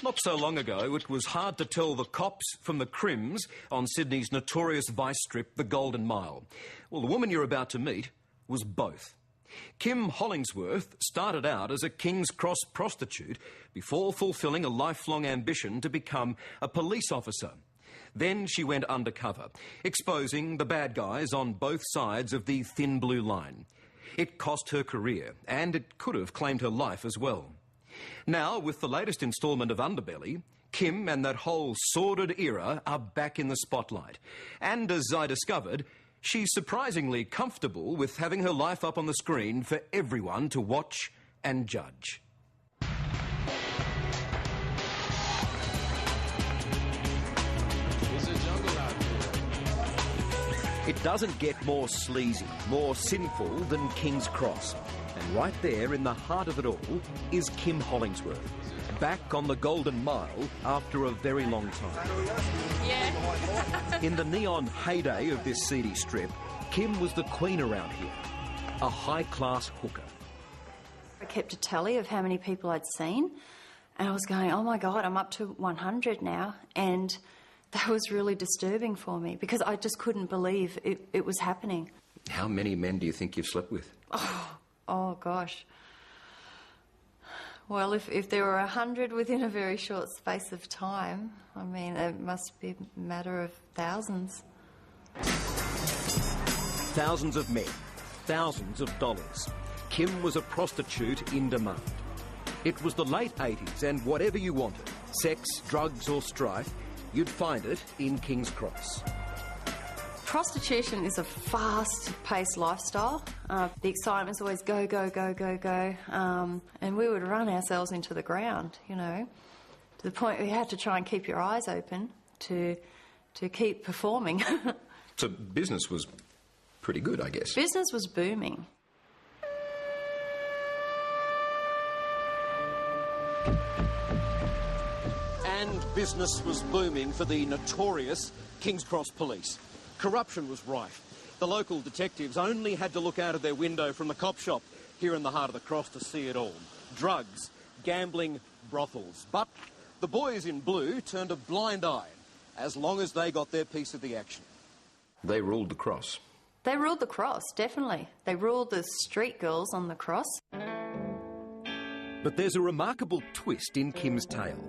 Not so long ago, it was hard to tell the cops from the crims on Sydney's notorious vice strip, the Golden Mile. Well, the woman you're about to meet was both. Kim Hollingsworth started out as a King's Cross prostitute before fulfilling a lifelong ambition to become a police officer. Then she went undercover, exposing the bad guys on both sides of the thin blue line. It cost her career, and it could have claimed her life as well. Now, with the latest instalment of Underbelly, Kim and that whole sordid era are back in the spotlight. And as I discovered, she's surprisingly comfortable with having her life up on the screen for everyone to watch and judge. It doesn't get more sleazy, more sinful than King's Cross. And right there in the heart of it all is Kim Hollingsworth, back on the Golden Mile after a very long time. Yeah. In the neon heyday of this seedy strip, Kim was the queen around here, a high-class hooker. I kept a tally of how many people I'd seen, and I was going, oh my God, I'm up to 100 now, and that was really disturbing for me because I just couldn't believe it was happening. How many men do you think you've slept with? Oh gosh. Well, if there were 100 within a very short space of time, I mean, it must be a matter of thousands. Thousands of men, thousands of dollars. Kim was a prostitute in demand. It was the late 80s, and whatever you wanted, sex, drugs or strife, you'd find it in King's Cross. Prostitution is a fast-paced lifestyle. The excitement's always go, go, go, go, go. And we would run ourselves into the ground, you know, to the point where you had to try and keep your eyes open to keep performing. So business was pretty good, I guess. Business was booming. And business was booming for the notorious King's Cross Police. Corruption was rife. The local detectives only had to look out of their window from the cop shop here in the heart of the Cross to see it all. Drugs, gambling, brothels. But the boys in blue turned a blind eye as long as they got their piece of the action. They ruled the Cross. They ruled the Cross, definitely. They ruled the street girls on the Cross. But there's a remarkable twist in Kim's tale.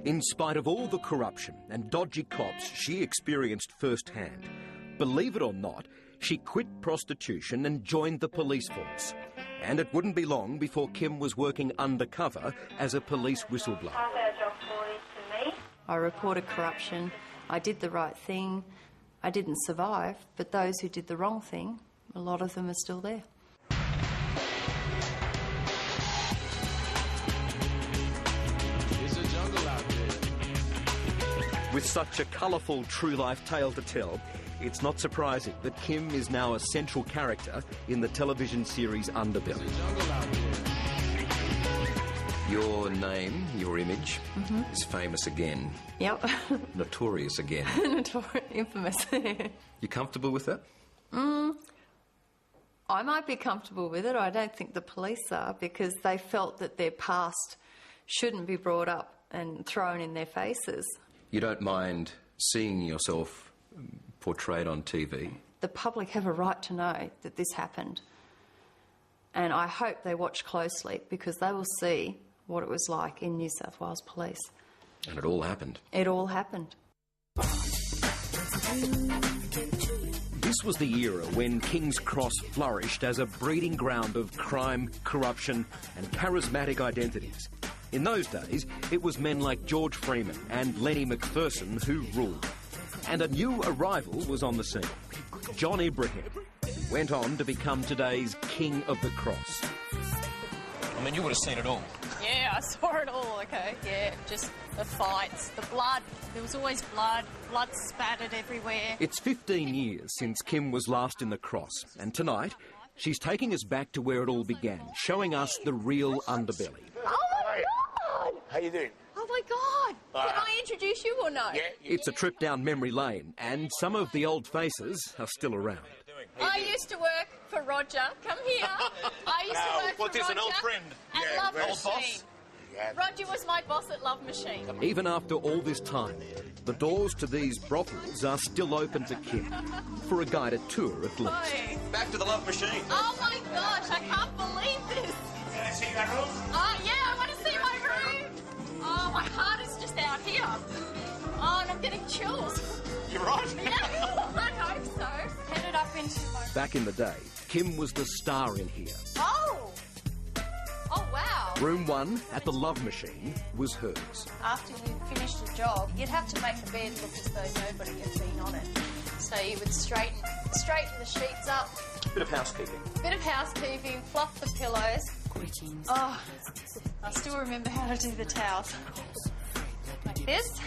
In spite of all the corruption and dodgy cops she experienced firsthand, believe it or not, she quit prostitution and joined the police force. And it wouldn't be long before Kim was working undercover as a police whistleblower. I reported corruption. I did the right thing. I didn't survive, but those who did the wrong thing, a lot of them are still there. With such a colourful true-life tale to tell, it's not surprising that Kim is now a central character in the television series Underbelly. Your name, your image, is famous again. Yep. Notorious again. Infamous. You comfortable with that? I might be comfortable with it. I don't think the police are, because they felt that their past shouldn't be brought up and thrown in their faces. You don't mind seeing yourself portrayed on TV? The public have a right to know that this happened. And I hope they watch closely, because they will see what it was like in New South Wales Police. And it all happened? It all happened. This was the era when King's Cross flourished as a breeding ground of crime, corruption and charismatic identities. In those days, it was men like George Freeman and Lenny McPherson who ruled. And a new arrival was on the scene. John Ibrahim went on to become today's King of the Cross. I mean, you would have seen it all. Yeah, I saw it all, okay, yeah. Just the fights, the blood. There was always blood spattered everywhere. It's 15 years since Kim was last in the Cross, and tonight, she's taking us back to where it all began, showing us the real Underbelly. Oh, my God! How you doing? Oh, my God! Can I introduce you or no? Yeah. It's a trip down memory lane, and some of the old faces are still around. I used to work for Roger. Come here. I used to work for Roger. An old friend? At Love Machine. Roger was my boss at Love Machine. Even after all this time, the doors to these brothels are still open to Kim, for a guided tour at least. Hi. Back to the Love Machine. Oh my gosh, I can't believe this. Can I see your room? Oh yeah, I want to see my room. Oh, my heart is just out here. Oh, and I'm getting chills. You're right. Yeah, I hope so. Headed up into my... Back in the day, Kim was the star in here. Oh! Oh, wow. Room 1 at the Love Machine was hers. After you finished a job, you'd have to make the bed look as though nobody had been on it. So you would straighten the sheets up. Bit of housekeeping. Fluff the pillows. Greetings. Oh, I still remember how to do the towels. Like this.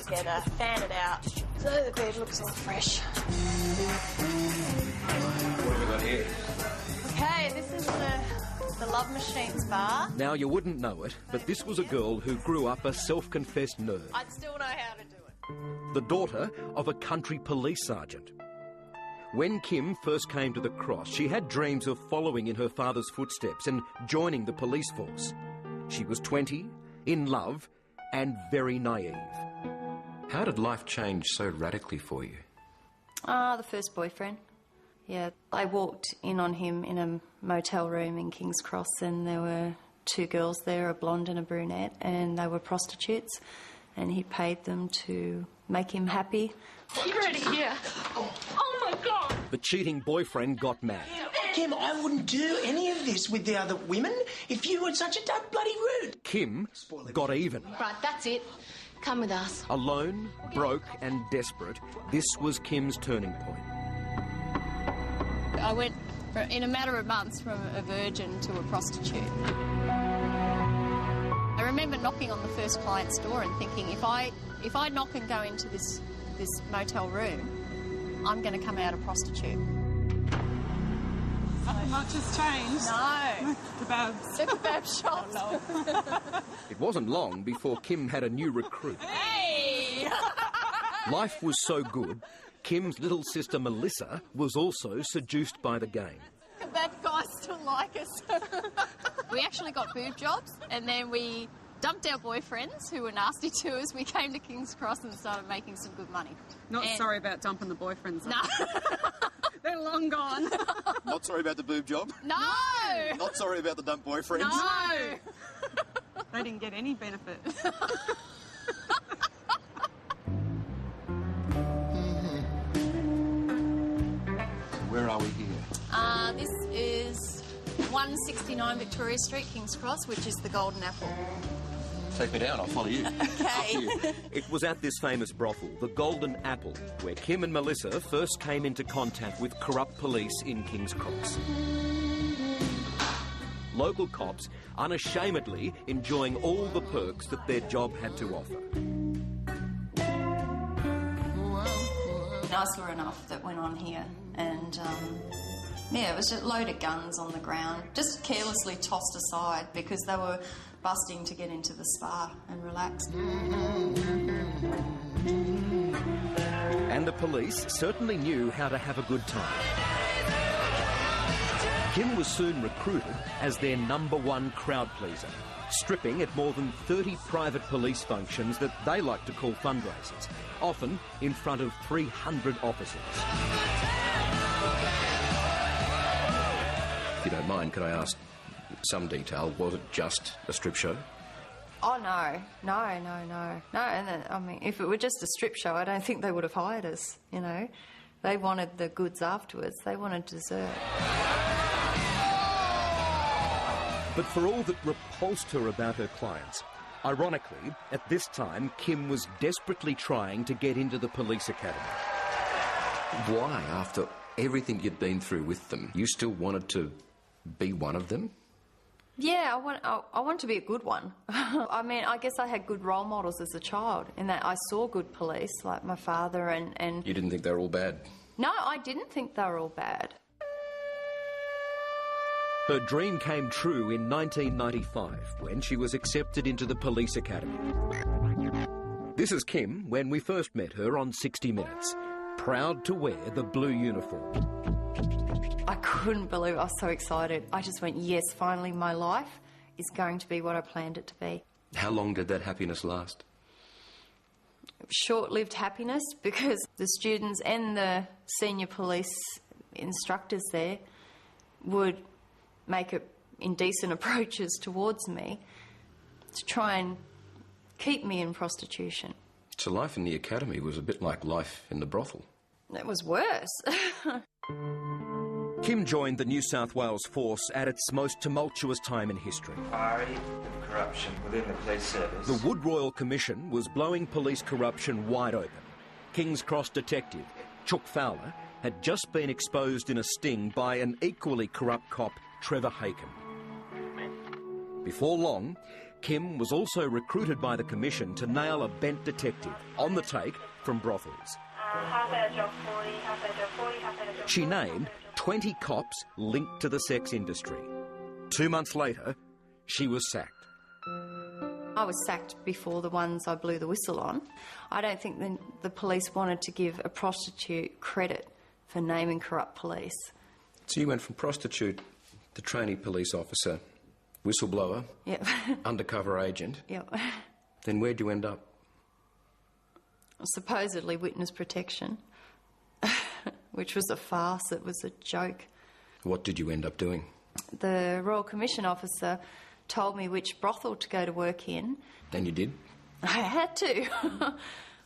Together, fan it out, so the bed looks all fresh. What have we got here? Okay, this is the Love Machines bar. Now, you wouldn't know it, but this was a girl who grew up a self-confessed nerd. I'd still know how to do it. The daughter of a country police sergeant. When Kim first came to the Cross, she had dreams of following in her father's footsteps and joining the police force. She was 20, in love, and very naive. How did life change so radically for you? The first boyfriend. Yeah, I walked in on him in a motel room in King's Cross, and there were 2 girls there, a blonde and a brunette, and they were prostitutes, and he paid them to make him happy. You ready? Yeah. Oh my God. The cheating boyfriend got mad. Kim, I wouldn't do any of this with the other women if you were such a bloody rude. Kim got even. Right, that's it. Come with us. Alone, broke and desperate, this was Kim's turning point. I went, in a matter of months, from a virgin to a prostitute. I remember knocking on the first client's door and thinking, if I knock and go into this motel room, I'm going to come out a prostitute. Nothing much has changed. No. Kebabs. The kebab shops. Oh, no. It wasn't long before Kim had a new recruit. Hey! Life was so good, Kim's little sister Melissa was also seduced by the game. That guy still like us. We actually got boob jobs, and then we dumped our boyfriends who were nasty to us. We came to King's Cross and started making some good money. Not sorry about dumping the boyfriends. No. They're long gone. Not sorry about the boob job. No! Not sorry about the dump boyfriends. No! They didn't get any benefit. Where are we here? This is 169 Victoria Street, King's Cross, which is the Golden Apple. Take me down, I'll follow you. Okay. It was at this famous brothel, the Golden Apple, where Kim and Melissa first came into contact with corrupt police in King's Cross. Local cops unashamedly enjoying all the perks that their job had to offer. I saw enough that went on here, and yeah, it was just a load of guns on the ground, just carelessly tossed aside because they were busting to get into the spa and relax. And the police certainly knew how to have a good time. Kim was soon recruited as their #1 crowd pleaser, stripping at more than 30 private police functions that they like to call fundraisers, often in front of 300 officers. If you don't mind, could I ask some detail? Was it just a strip show? Oh, no. No, and then, I mean, if it were just a strip show, I don't think they would have hired us, you know. They wanted the goods afterwards. They wanted dessert. But for all that repulsed her about her clients, ironically, at this time, Kim was desperately trying to get into the police academy. Why, after everything you'd been through with them, you still wanted to be one of them? Yeah, I want to be a good one. I mean, I guess I had good role models as a child in that I saw good police, like my father and... You didn't think they were all bad? No, I didn't think they were all bad. Her dream came true in 1995 when she was accepted into the police academy. This is Kim when we first met her on 60 Minutes, proud to wear the blue uniform. I couldn't believe it. I was so excited. I just went, yes, finally my life is going to be what I planned it to be. How long did that happiness last? Short-lived happiness, because the students and the senior police instructors there would make indecent approaches towards me to try and keep me in prostitution. So life in the academy was a bit like life in the brothel. It was worse. Kim joined the New South Wales Force at its most tumultuous time in history. Inquiry of corruption within the police service. The Wood Royal Commission was blowing police corruption wide open. King's Cross detective Chuck Fowler had just been exposed in a sting by an equally corrupt cop, Trevor Haken. Before long, Kim was also recruited by the Commission to nail a bent detective on the take from brothels. She named 20 cops linked to the sex industry. 2 months later, she was sacked. I was sacked before the ones I blew the whistle on. I don't think the police wanted to give a prostitute credit for naming corrupt police. So you went from prostitute to trainee police officer, whistleblower, Yep. undercover agent. Yep. Then where'd you end up? Supposedly witness protection, which was a farce. It was a joke. What did you end up doing? The Royal Commission officer told me which brothel to go to work in. And you did? I had to.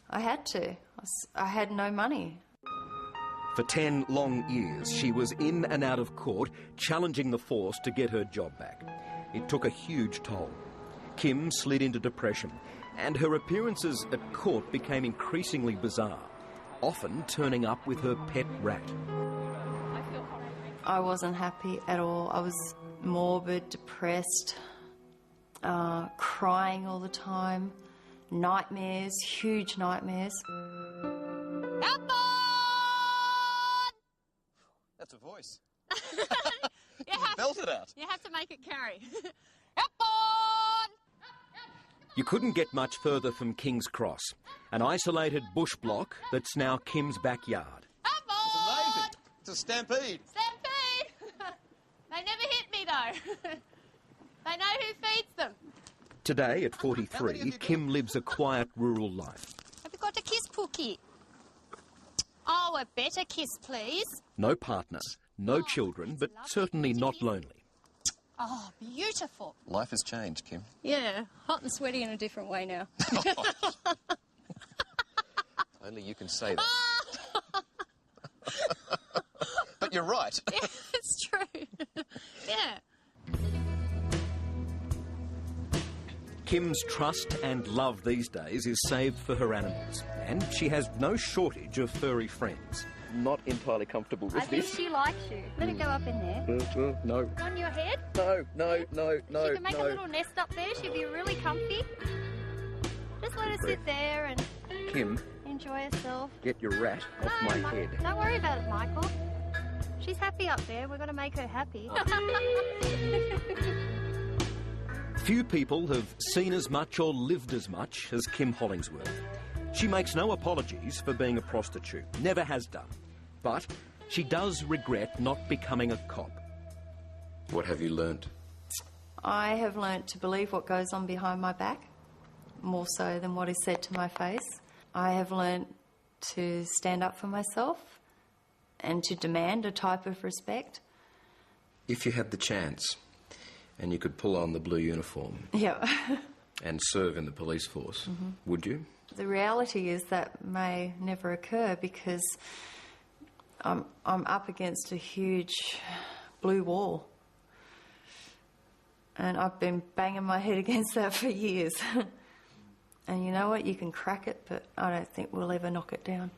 I had to. I had no money. For 10 long years, she was in and out of court, challenging the force to get her job back. It took a huge toll. Kim slid into depression, and her appearances at court became increasingly bizarre, often turning up with her pet rat. I wasn't happy at all. I was morbid, depressed, crying all the time, nightmares, huge nightmares. Come on! That's a voice. You have, Belt it out. you have to make it carry. Come on! You couldn't get much further from King's Cross, an isolated bush block that's now Kim's backyard. Come It's on! amazing. It's a stampede. Stampede! They never hit me, though. They know who feeds them. Today, at 43, Kim lives a quiet rural life. Have you got a kiss, Pookie? Oh, a better kiss, please. No partner, no children, but certainly not lonely. Oh, beautiful. Life has changed, Kim. Yeah, hot and sweaty in a different way now. Only you can say that. But you're right. Yeah, it's true. Yeah. Kim's trust and love these days is saved for her animals, and she has no shortage of furry friends. Not entirely comfortable with I think this. she likes you. Let her go up in there. No. On your head? No. She can make a little nest up there. She'll be really comfy. Just let her sit there and Kim, enjoy herself. get your rat off my head. Don't worry about it, Michael. She's happy up there. We're going to make her happy. Few people have seen as much or lived as much as Kim Hollingsworth. She makes no apologies for being a prostitute, never has done. But she does regret not becoming a cop. What have you learnt? I have learnt to believe what goes on behind my back, more so than what is said to my face. I have learnt to stand up for myself and to demand a type of respect. If you had the chance and you could pull on the blue uniform Yeah. and serve in the police force, would you? The reality is that may never occur because I'm up against a huge blue wall. And I've been banging my head against that for years. And you know what? You can crack it, but I don't think we'll ever knock it down.